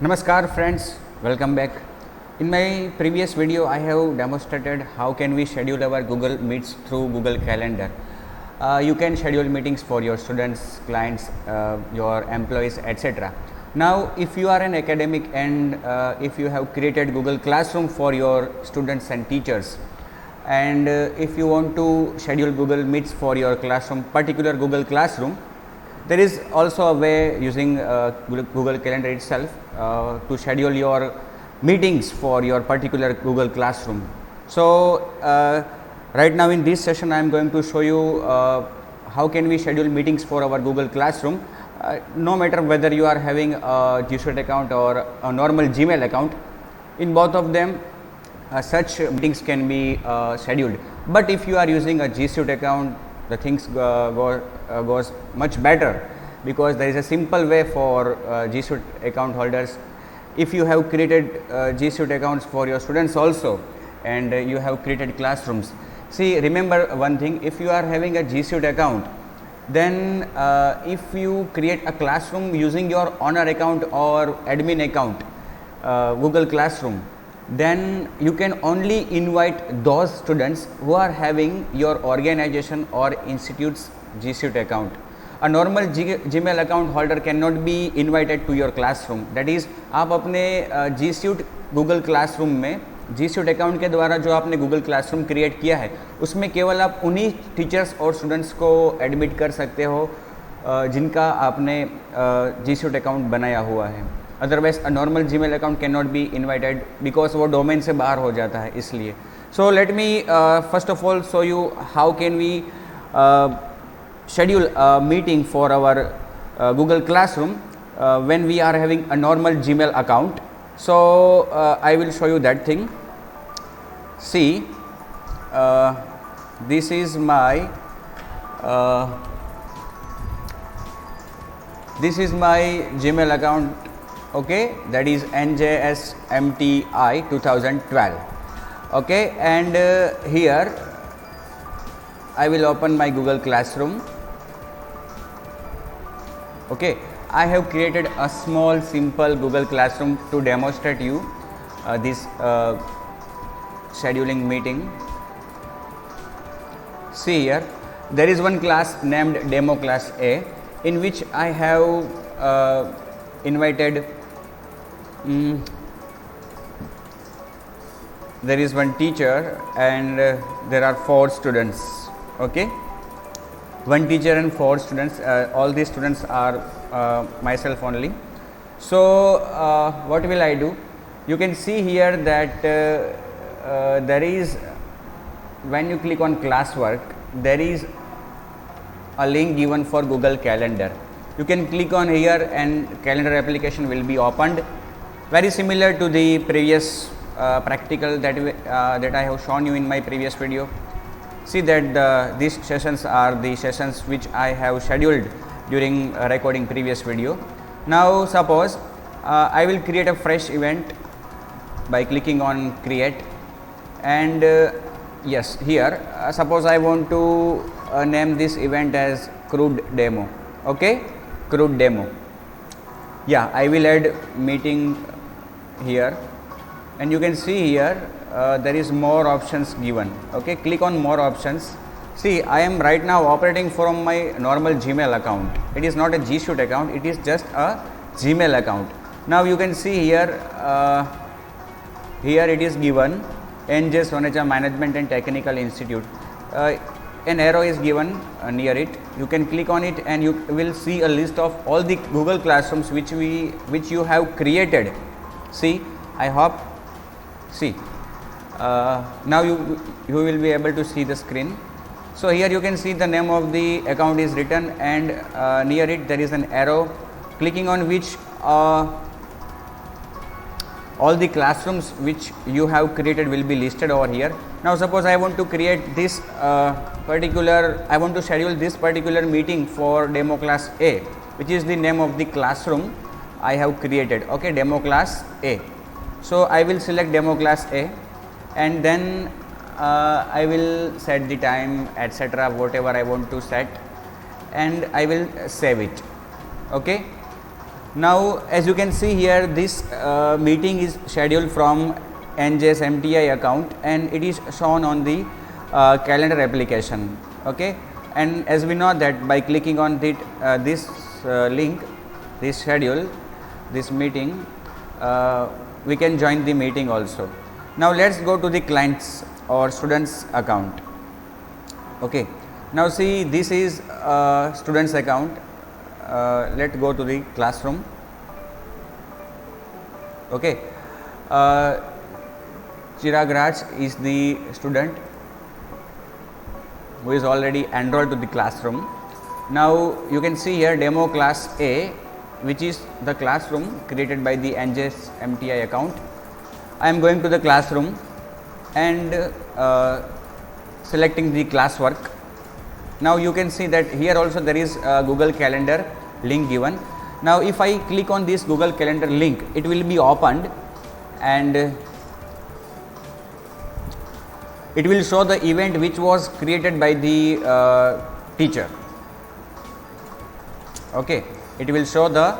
Namaskar friends, welcome back. In my previous video I have demonstrated how can we schedule our Google Meets through Google Calendar. You can schedule meetings for your students, clients, your employees, etc. Now if you are an academic and if you have created Google Classroom for your students and teachers, and if you want to schedule Google Meets for your classroom, particular Google Classroom, there is also a way using Google Calendar itself to schedule your meetings for your particular Google Classroom. So right now in this session I am going to show you how can we schedule meetings for our Google Classroom. No matter whether you are having a G Suite account or a normal Gmail account, in both of them such meetings can be scheduled. But if you are using a G Suite account, the things goes much better, because there is a simple way for G Suite account holders. If you have created G Suite accounts for your students also, and you have created classrooms, see, remember one thing, if you are having a G Suite account, then if you create a classroom using your owner account or admin account, Google Classroom, then you can only invite those students who are having your organization or institute's G Suite account. A normal Gmail account holder cannot be invited to your classroom. That is, आप अपने G Suite Google Classroom में G Suite account के द्वारा जो आपने Google Classroom create किया है, उसमें केवल आप उन्हीं टीचर्स और स्टूडेंट्स को एडमिट कर सकते हो जिनका आपने G Suite account बनाया हुआ है. Otherwise a normal Gmail account can not be invited, because वो डोमेन से बाहर हो जाता है, इसलिए. So let me first of all show you how can we schedule a meeting for our Google Classroom when we are having a normal Gmail account. So I will show you that thing. See, this is my Gmail account, okay, that is NJSMTI 2012, okay, and here I will open my Google Classroom. Okay, I have created a small simple Google Classroom to demonstrate you this scheduling meeting. See here, there is one class named Demo Class A, in which I have invited there is one teacher and there are 4 students. Okay, one teacher and 4 students. All these students are myself only. So what will I do? You can see here that there is, when you click on classwork, there is a link given for Google Calendar. You can click on here and calendar application will be opened, very similar to the previous practical that I have shown you in my previous video. See that these sessions are the sessions which I have scheduled during recording previous video. Now suppose I will create a fresh event by clicking on create, and yes, here suppose I want to name this event as crude demo. Okay, crude demo. Yeah, I will add meeting here, and you can see here there is more options given. Okay, click on more options. See, I am right now operating from my normal Gmail account. It is not a G Suite account, it is just a Gmail account. Now you can see here, here it is given NJ Sonecha Management and Technical Institute. An arrow is given near it. You can click on it and you will see a list of all the Google Classrooms which you have created. See, I hope. See, now you will be able to see the screen. So here you can see the name of the account is written, and near it there is an arrow, clicking on which all the classrooms which you have created will be listed over here. Now suppose I want to create this I want to schedule this particular meeting for Demo Class A, which is the name of the classroom I have created. Okay, Demo Class A. So I will select Demo Class A, and then I will set the time, etc., whatever I want to set, and I will save it. Okay, Now as you can see here, this meeting is scheduled from NJS MTI account and it is shown on the calendar application. Okay, and as we know that by clicking on this link, this schedule, this meeting, we can join the meeting also. Now let's go to the clients or students account. Okay, now see, this is students account. Let's go to the classroom. Okay, Chirag Raj is the student who is already enrolled to the classroom. Now you can see here demo class A, which is the classroom created by the NJS MTI account. I am going to the classroom and selecting the classwork. Now you can see that here also there is a Google Calendar link given. Now if I click on this Google Calendar link, it will be opened and it will show the event which was created by the teacher. Okay, it will show the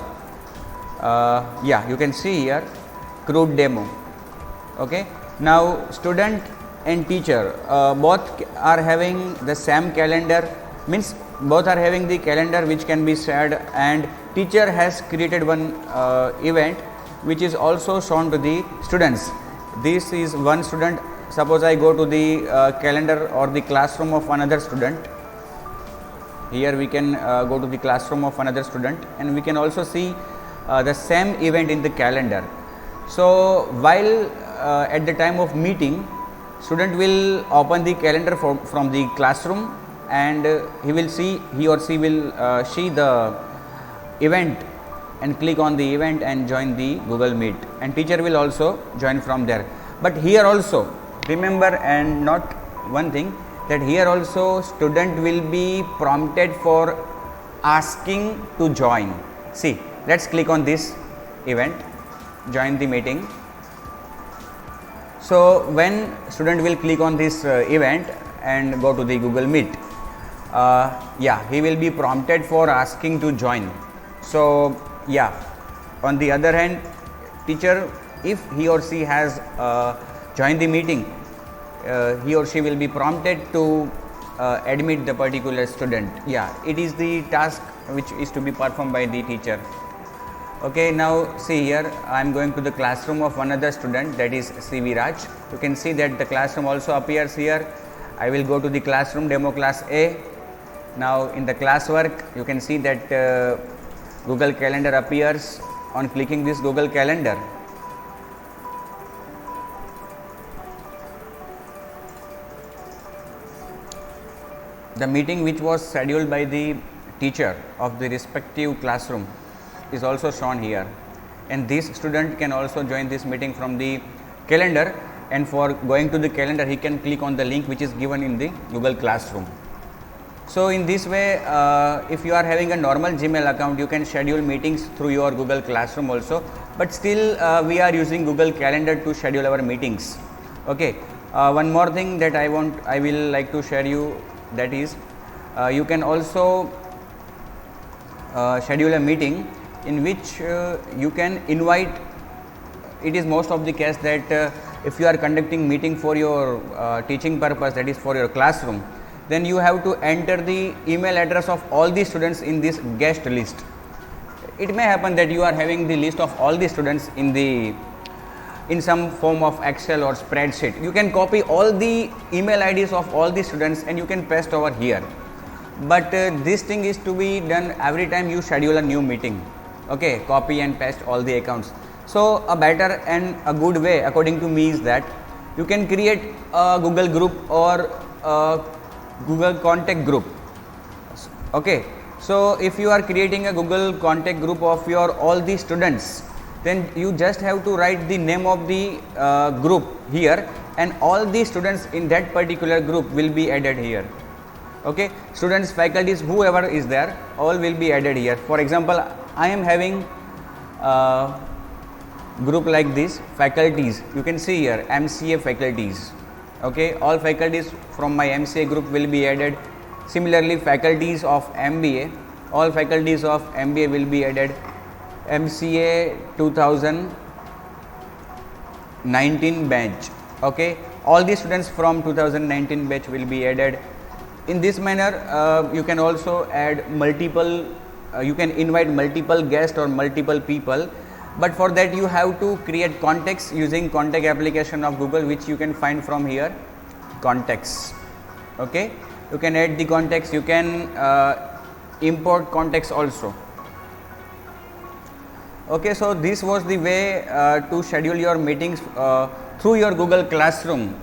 yeah, you can see here crude demo. Okay, now student and teacher both are having the same calendar, means both are having the calendar which can be shared, and teacher has created one event which is also shown to the students. This is one student. Suppose I go to the calendar or the classroom of another student. Here we can go to the classroom of another student and we can also see the same event in the calendar. So while at the time of meeting, student will open the calendar from the classroom and he or she will see the event and click on the event and join the Google Meet, and teacher will also join from there. But here also remember and not one thing, that here also student will be prompted for asking to join. See, let's click on this event, join the meeting. So when student will click on this event and go to the Google Meet, yeah, he will be prompted for asking to join. So yeah, on the other hand, teacher, if he or she has joined the meeting, he or she will be prompted to admit the particular student. Yeah, it is the task which is to be performed by the teacher. Okay, now see here, I am going to the classroom of another student, that is CV Raj. You can see that the classroom also appears here. I will go to the classroom demo class A. Now in the classwork, you can see that Google Calendar appears on clicking this Google Calendar. The meeting which was scheduled by the teacher of the respective classroom is also shown here, and this student can also join this meeting from the calendar, and for going to the calendar he can click on the link which is given in the Google Classroom. So in this way, if you are having a normal Gmail account, you can schedule meetings through your Google Classroom also, but still we are using Google Calendar to schedule our meetings. Okay, one more thing that I will like to share you, that is you can also schedule a meeting in which you can invite. It is most of the case that if you are conducting meeting for your teaching purpose, that is for your classroom, then you have to enter the email address of all the students in this guest list. It may happen that you are having the list of all the students in some form of Excel or spreadsheet. You can copy all the email IDs of all the students and you can paste over here. But this thing is to be done every time you schedule a new meeting. Okay, copy and paste all the accounts. So a better and a good way according to me is that you can create a Google group or a Google contact group. Okay, so if you are creating a Google contact group of your all the students, then you just have to write the name of the group here, and all the students in that particular group will be added here. Okay, students, faculties, whoever is there, all will be added here. For example, I am having group like this, faculties. You can see here MCA faculties. Okay, all faculties from my MCA group will be added. Similarly, faculties of MBA, all faculties of MBA will be added. MCA 2019 batch. Okay, all the students from 2019 batch will be added. In this manner, you can also add multiple, you can invite multiple guests or multiple people, but for that you have to create contacts using contact application of Google, which you can find from here, contacts. Okay, you can add the contacts, you can import contacts also. Okay, so this was the way to schedule your meetings through your Google Classroom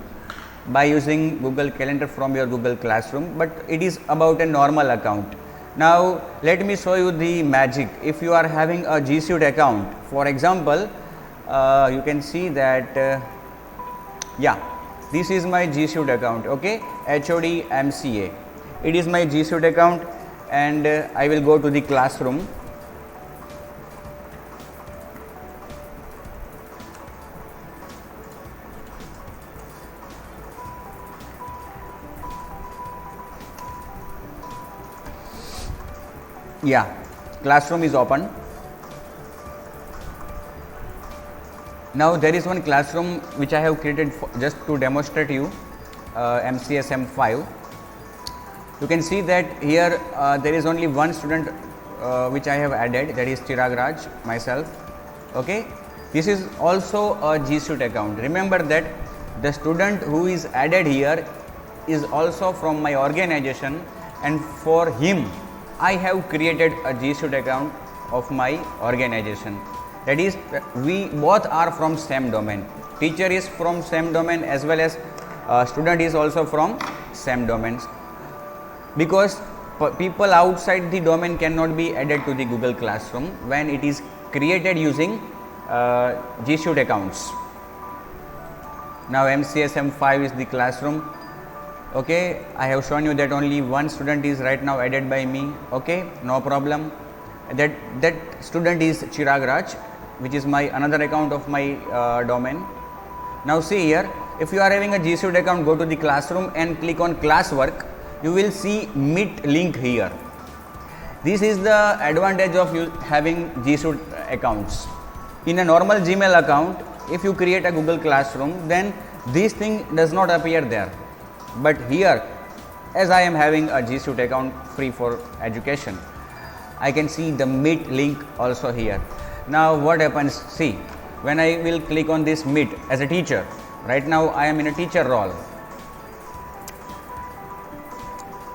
by using Google Calendar from your Google Classroom, but it is about a normal account. Now let me show you the magic. If you are having a G Suite account, for example, you can see that yeah, this is my G Suite account. Okay, HOD MCA, it is my G Suite account, and I will go to the classroom. Yeah, classroom is open. Now there is one classroom which I have created just to demonstrate you, MCSM5. You can see that here there is only one student which I have added, that is Chirag Raj, myself. Okay, this is also a G Suite account. Remember that the student who is added here is also from my organization, and for him I have created a G Suite account of my organization. That is, we both are from same domain. Teacher is from same domain as well as student is also from same domains. Because people outside the domain cannot be added to the Google Classroom when it is created using G Suite accounts. Now MCSM5 is the classroom. Okay, I have shown you that only one student is right now added by me. Okay, no problem. That student is Chirag Raj, which is my another account of my domain. Now see here, if you are having a G Suite account, go to the classroom and click on classwork. You will see Meet link here. This is the advantage of you having G Suite accounts. In a normal Gmail account, if you create a Google Classroom, then this thing does not appear there. But here, as I am having a G Suite account free for education, I can see the Meet link also here. Now what happens, see, when I will click on this Meet as a teacher, right now I am in a teacher role.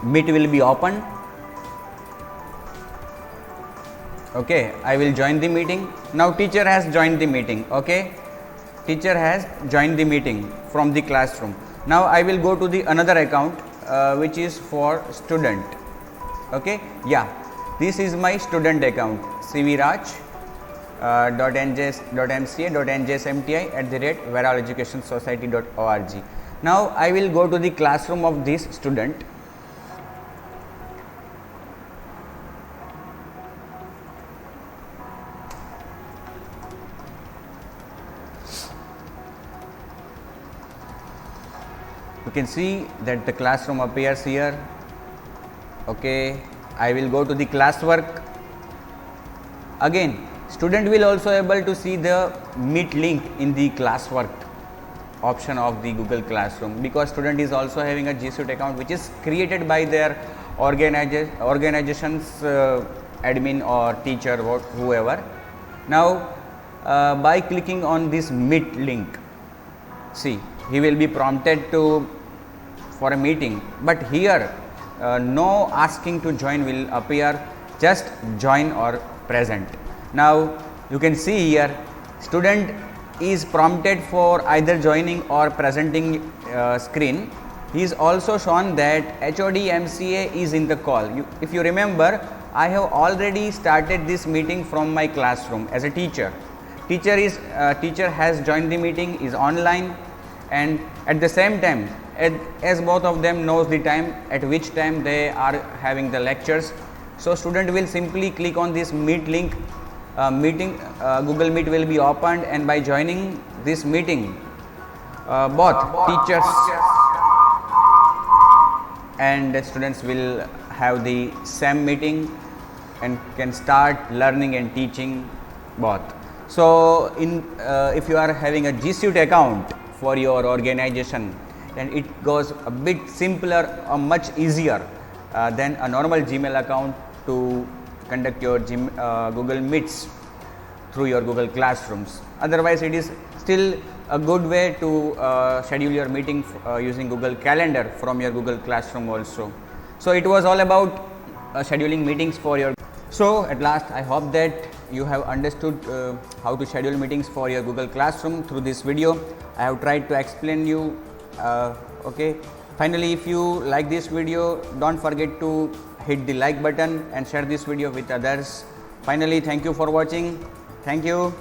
Meet will be open. Okay, I will join the meeting. Now teacher has joined the meeting. Okay, teacher has joined the meeting from the classroom. Now I will go to the another account which is for student. Okay, yeah, this is my student account, cvraj.mca.njsmti@varaleducationsociety.org. Now I will go to the classroom of this student. You can see that the classroom appears here. Okay, I will go to the classwork. Again, student will also able to see the Meet link in the classwork option of the Google Classroom, because student is also having a G Suite account which is created by their organization's admin or teacher or whoever. Now by clicking on this Meet link, see, he will be prompted for a meeting, but here no asking to join will appear, just join or present. Now you can see here, student is prompted for either joining or presenting screen. He is also shown that HOD MCA is in the call. If you remember, I have already started this meeting from my classroom as a teacher. Teacher has joined the meeting, is online, and at the same time, as both of them knows the time at which time they are having the lectures, so student will simply click on this Meet link. Google Meet will be opened, and by joining this meeting, both teachers and students will have the same meeting and can start learning and teaching both. So if you are having a G Suite account for your organization, then it goes a bit simpler or much easier than a normal Gmail account to conduct your Google Meets through your Google Classrooms. Otherwise, it is still a good way to schedule your meeting using Google Calendar from your Google Classroom also. So it was all about scheduling meetings for your. So at last, I hope that you have understood how to schedule meetings for your Google Classroom through this video. I have tried to explain you. Okay. Finally, if you like this video, don't forget to hit the like button and share this video with others. Finally, thank you for watching. Thank you.